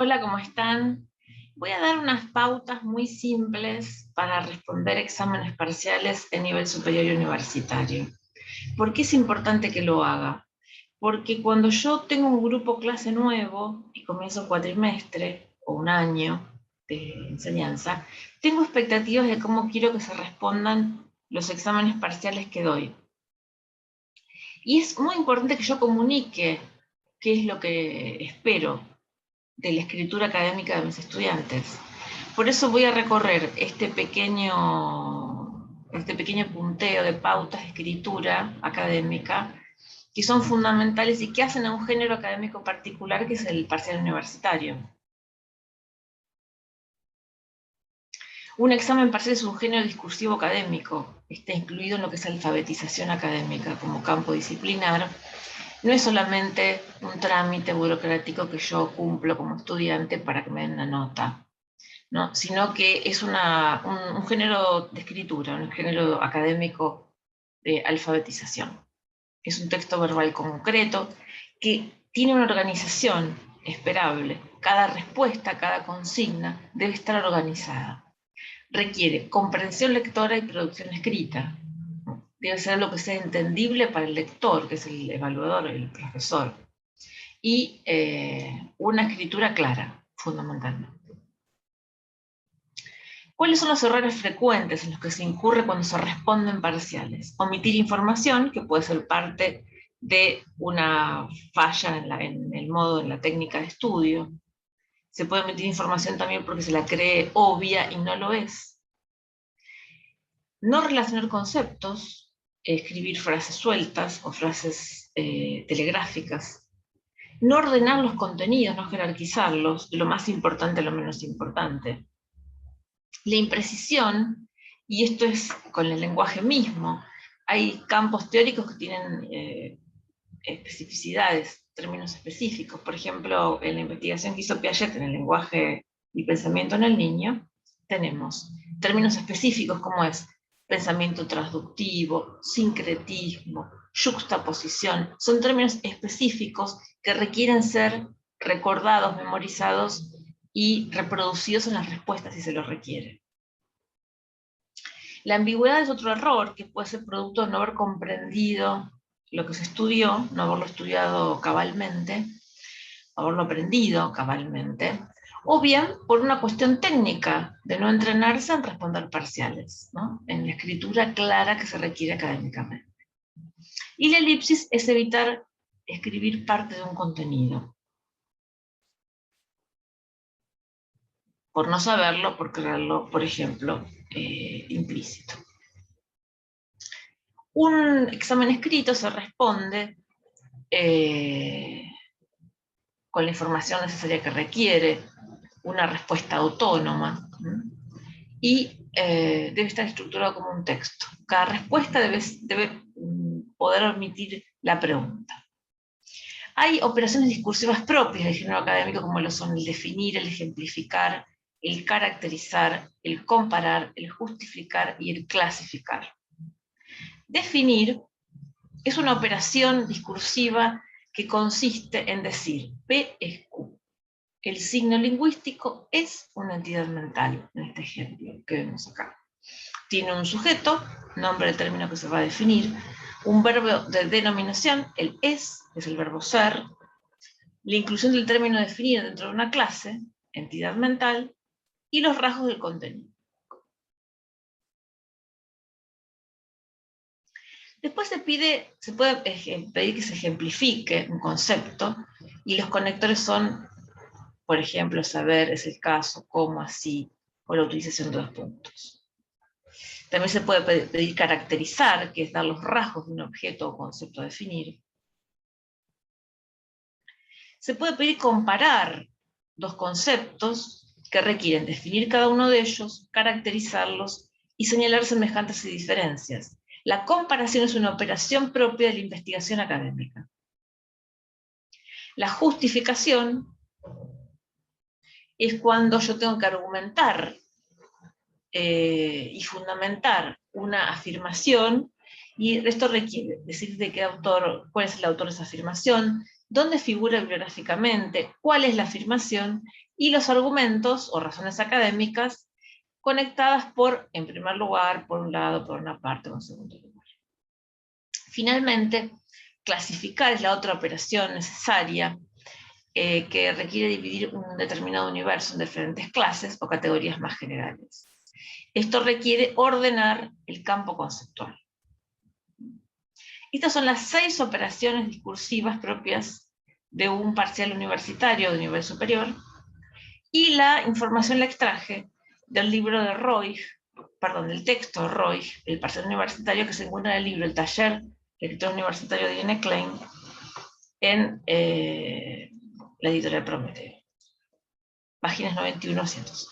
Hola, ¿cómo están? Voy a dar unas pautas muy simples para responder exámenes parciales en nivel superior y universitario. ¿Por qué es importante que lo haga? Porque cuando yo tengo un grupo clase nuevo y comienzo un cuatrimestre o un año de enseñanza, tengo expectativas de cómo quiero que se respondan los exámenes parciales que doy. Y es muy importante que yo comunique qué es lo que espero de la escritura académica de mis estudiantes. Por eso voy a recorrer este pequeño punteo de pautas de escritura académica que son fundamentales y que hacen a un género académico particular que es el parcial universitario. Un examen parcial es un género discursivo académico, está incluido en lo que es alfabetización académica como campo disciplinar. No es solamente un trámite burocrático que yo cumplo como estudiante para que me den una nota, ¿no? Sino que es un género de escritura, un género académico de alfabetización. Es un texto verbal concreto que tiene una organización esperable. Cada respuesta, cada consigna debe estar organizada. Requiere comprensión lectora y producción escrita. Debe ser lo que sea entendible para el lector, que es el evaluador, el profesor. Y una escritura clara, fundamentalmente. ¿Cuáles son los errores frecuentes en los que se incurre cuando se responden parciales? Omitir información, que puede ser parte de una falla en el modo, en la técnica de estudio. Se puede omitir información también porque se la cree obvia y no lo es. No relacionar conceptos, escribir frases sueltas o frases telegráficas. No ordenar los contenidos, no jerarquizarlos, de lo más importante a lo menos importante. La imprecisión, y esto es con el lenguaje mismo, hay campos teóricos que tienen especificidades, términos específicos. Por ejemplo, en la investigación que hizo Piaget en el lenguaje y pensamiento en el niño, tenemos términos específicos como es pensamiento transductivo, sincretismo, yuxtaposición. Son términos específicos que requieren ser recordados, memorizados y reproducidos en las respuestas si se los requiere. La ambigüedad es otro error que puede ser producto de no haber comprendido lo que se estudió, no haberlo estudiado cabalmente, haberlo aprendido cabalmente, o bien por una cuestión técnica de no entrenarse en responder parciales, ¿no? En la escritura clara que se requiere académicamente. Y la elipsis es evitar escribir parte de un contenido. Por no saberlo, por creerlo, por ejemplo, implícito. Un examen escrito se responde con la información necesaria que requiere, una respuesta autónoma, y debe estar estructurado como un texto. Cada respuesta debe poder omitir la pregunta. Hay operaciones discursivas propias del género académico, como lo son el definir, el ejemplificar, el caracterizar, el comparar, el justificar y el clasificar. Definir es una operación discursiva que consiste en decir P es Q. El signo lingüístico es una entidad mental, en este ejemplo que vemos acá. Tiene un sujeto, nombre del término que se va a definir, un verbo de denominación, el es el verbo ser, la inclusión del término definido dentro de una clase, entidad mental, y los rasgos del contenido. Después se puede pedir que se ejemplifique un concepto, y los conectores son, por ejemplo, saber, es el caso, cómo, así, o la utilización de dos puntos. También se puede pedir caracterizar, que es dar los rasgos de un objeto o concepto a definir. Se puede pedir comparar dos conceptos que requieren definir cada uno de ellos, caracterizarlos y señalar semejanzas y diferencias. La comparación es una operación propia de la investigación académica. La justificación es cuando yo tengo que argumentar y fundamentar una afirmación, y esto requiere decir de qué autor, cuál es el autor de esa afirmación, dónde figura bibliográficamente, cuál es la afirmación, y los argumentos o razones académicas conectadas por, en primer lugar, por un lado, por una parte o en segundo lugar. Finalmente, clasificar es la otra operación necesaria que requiere dividir un determinado universo en diferentes clases o categorías más generales. Esto requiere ordenar el campo conceptual. Estas son las 6 operaciones discursivas propias de un parcial universitario de nivel superior, y la información la extraje del libro de Roig, del texto de Roig, el parcial universitario, que se encuentra en el libro El taller del escritor universitario de Irene Klein, en la editorial Prometeo. Páginas 91 a 106.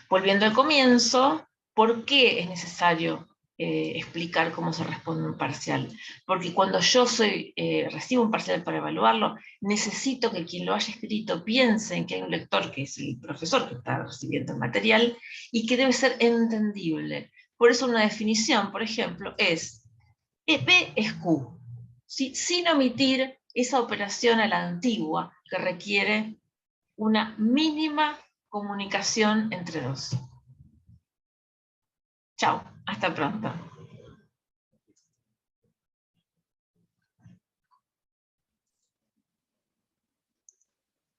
Volviendo al comienzo, ¿por qué es necesario explicar cómo se responde un parcial? Porque cuando yo recibo un parcial para evaluarlo, necesito que quien lo haya escrito piense en que hay un lector, que es el profesor que está recibiendo el material, y que debe ser entendible. Por eso una definición, por ejemplo, es P es Q, ¿sí? Sin omitir esa operación a la antigua que requiere una mínima comunicación entre dos. Chao, hasta pronto.